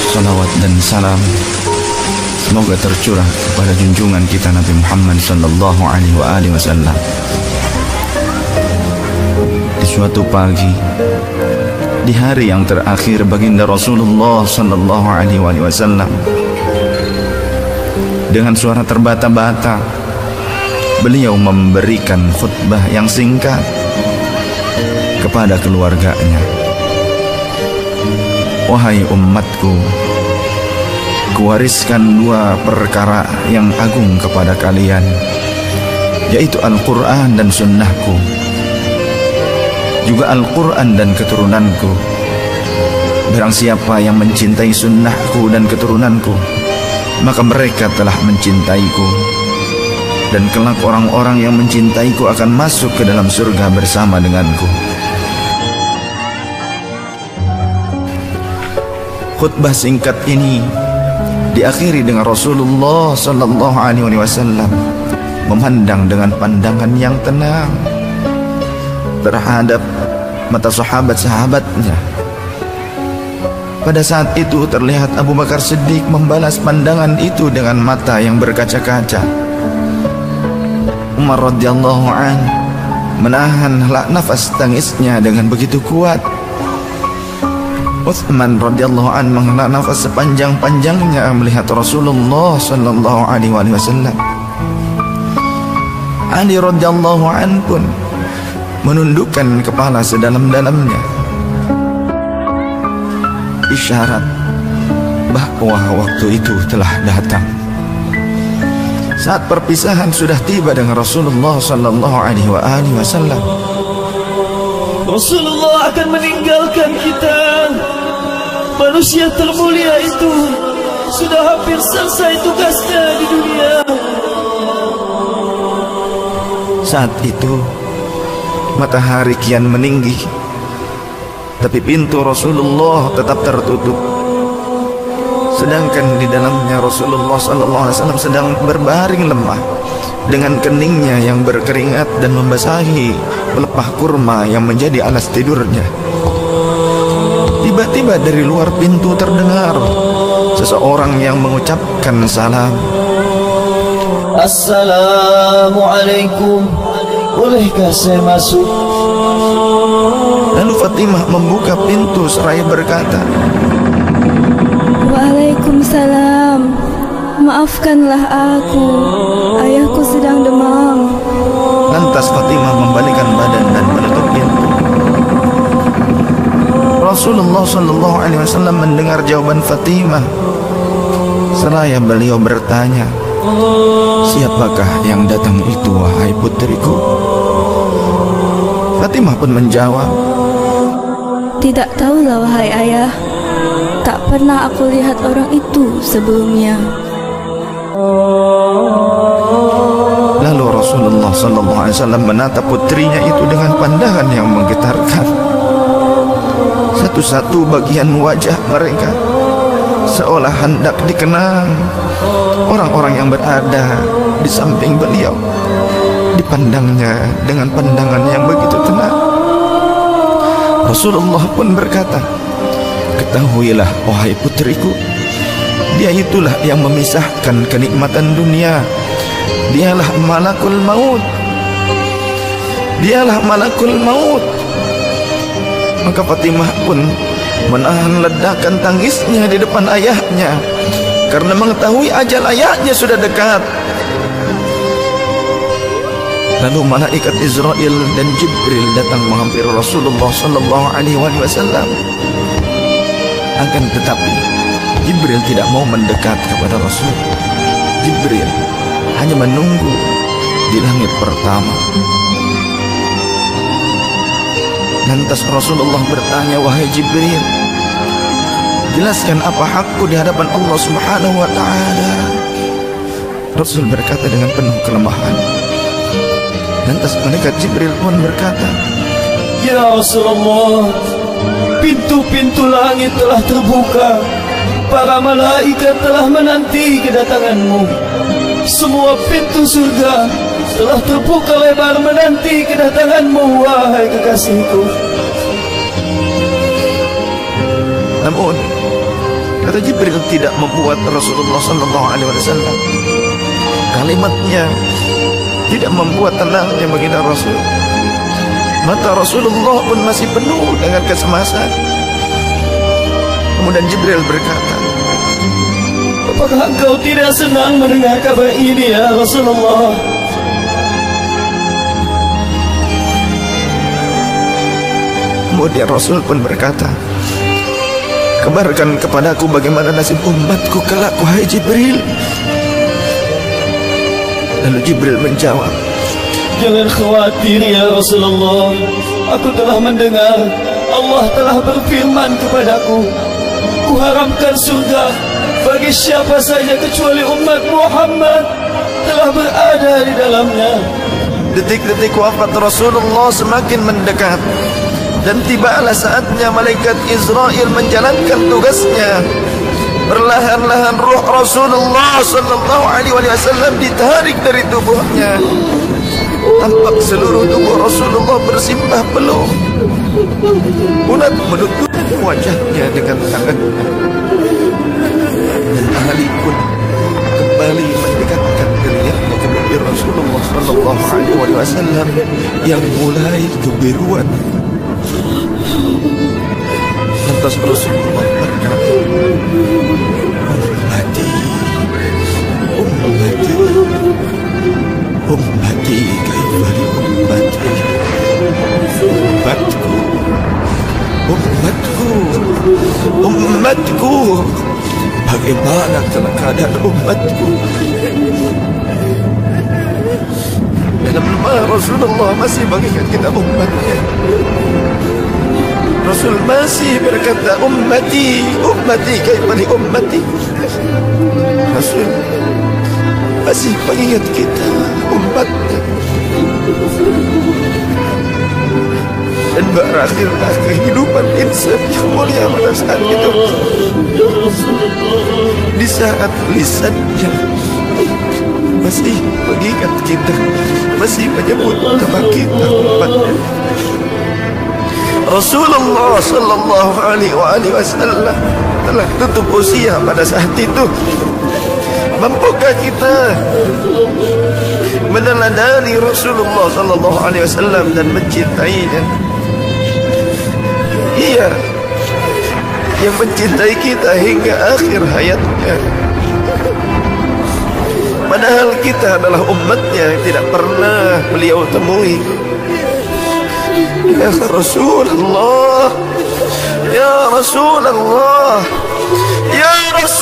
salawat dan salam semoga tercurah kepada junjungan kita Nabi Muhammad sallallahu alaihi wasallam. Di suatu pagi, di hari yang terakhir baginda Rasulullah sallallahu alaihi wasallam, dengan suara terbata-bata beliau memberikan khutbah yang singkat kepada keluarganya. Wahai umatku, kuwariskan dua perkara yang agung kepada kalian, yaitu Al-Quran dan sunnahku, juga Al-Quran dan keturunanku. Barang siapa yang mencintai sunnahku dan keturunanku, maka mereka telah mencintaiku, dan kelak orang-orang yang mencintaiku akan masuk ke dalam surga bersama denganku. Khutbah singkat ini diakhiri dengan Rasulullah sallallahu alaihi wasallam memandang dengan pandangan yang tenang terhadap mata sahabat-sahabatnya. Pada saat itu terlihat Abu Bakar Siddiq membalas pandangan itu dengan mata yang berkaca-kaca. Umar radhiyallahu an menahan nafas tangisnya dengan begitu kuat. Utsman radhiyallahu an menghela nafas sepanjang-panjangnya melihat Rasulullah sallallahu alaihi wasallam. Ali radhiyallahu an pun menundukkan kepala sedalam-dalamnya, isyarat bahwa waktu itu telah datang. Saat perpisahan sudah tiba dengan Rasulullah sallallahu alaihi wasallam. Rasulullah akan meninggalkan kita. Manusia termulia itu sudah hampir selesai tugasnya di dunia. Saat itu matahari kian meninggi, tapi pintu Rasulullah tetap tertutup. Sedangkan di dalamnya Rasulullah SAW sedang berbaring lemah dengan keningnya yang berkeringat dan membasahi pelepah kurma yang menjadi alas tidurnya. Tiba-tiba dari luar pintu terdengar seseorang yang mengucapkan salam. Assalamualaikum, bolehkah saya masuk? Lalu Fatimah membuka pintu seraya berkata, Waalaikumsalam, maafkanlah aku, ayahku sedang demam. Lantas Fatimah membalikkan badan dan menutup pintu. Rasulullah sallallahu alaihi wasallam mendengar jawaban Fatimah. Seraya beliau bertanya, siapakah yang datang itu wahai putriku? Fatimah pun menjawab, tidak tahulah wahai ayah, tak pernah aku lihat orang itu sebelumnya. Lalu Rasulullah sallallahu alaihi wasallam menatap putrinya itu dengan pandangan yang menggetarkan. Satu-satu bagian wajah mereka seolah hendak dikenang. Orang-orang yang berada di samping beliau dipandangnya dengan pandangan yang begitu tenang. Rasulullah pun berkata, ketahuilah wahai putriku, dia itulah yang memisahkan kenikmatan dunia. Dialah malakul maut. Dialah malakul maut. Maka Fatimah pun menahan ledakan tangisnya di depan ayahnya karena mengetahui ajal ayahnya sudah dekat. Lalu malaikat Israel dan Jibril datang menghampiri Rasulullah sallallahu alaihi wasallam. Akan tetapi Jibril tidak mau mendekat kepada Rasul. Jibril hanya menunggu di langit pertama. Lantas Rasulullah bertanya, wahai Jibril, jelaskan apa hakku di hadapan Allah Subhanahu wa ta'ala. Rasul berkata dengan penuh kelemahan. Lantas malaikat Jibril pun berkata, ya Rasulullah, pintu-pintu langit telah terbuka, para malaikat telah menanti kedatanganmu. Semua pintu surga telah terbuka lebar menanti kedatanganmu, wahai kekasihku. Kata Jibril tidak membuat Rasulullah sallallahu alaihi wasallam kalimatnya tidak membuat tenangnya baginda Rasul. Mata Rasulullah pun masih penuh dengan kecemasan. Kemudian Jibril berkata, apakah engkau tidak senang mendengar kabar ini ya Rasulullah? Kemudian Rasul pun berkata, kabarkan kepadaku bagaimana nasib umatku kelak, wahai Jibril. Lalu Jibril menjawab, jangan khawatir ya Rasulullah. Aku telah mendengar Allah telah berfirman kepadaku, kuharamkan surga bagi siapa saja kecuali umat Muhammad telah berada di dalamnya. Detik-detik wafat Rasulullah semakin mendekat, dan tibalah saatnya malaikat Israel menjalankan tugasnya. Perlahan-lahan ruh Rasulullah sallallahu alaihi wasallam ditarik dari tubuhnya. Tampak seluruh tubuh Rasulullah bersimbah peluh. Umat menutup wajahnya dengan tangannya. Dan Ali pun kembali mendekatkan dirinya kepada Rasulullah sallallahu alaihi wasallam yang mulai kebiruan. Lantas Rasulullah berkata, ummati kaifali ummati, umatku, bagaimana keadaan umatku? Dalam lemah Rasulullah masih mengingat kita umatnya. Rasul masih berkata, ummati kaifali ummati. Rasul masih mengingat kita umatnya. Dan berakhirlah kehidupan insan yang mulia pada saat itu. Di saat lisannya masih mengingat kita, masih menyebut nama kita umatnya. Rasulullah sallallahu alaihi wasallam telah tutup usia pada saat itu. Mampukah kita meneladani Rasulullah sallallahu alaihi wasallam dan mencintainya? Ia yang mencintai kita hingga akhir hayatnya. Padahal kita adalah umatnya yang tidak pernah beliau temui. Ya Rasulullah, ya Rasulullah, ya Rasulullah.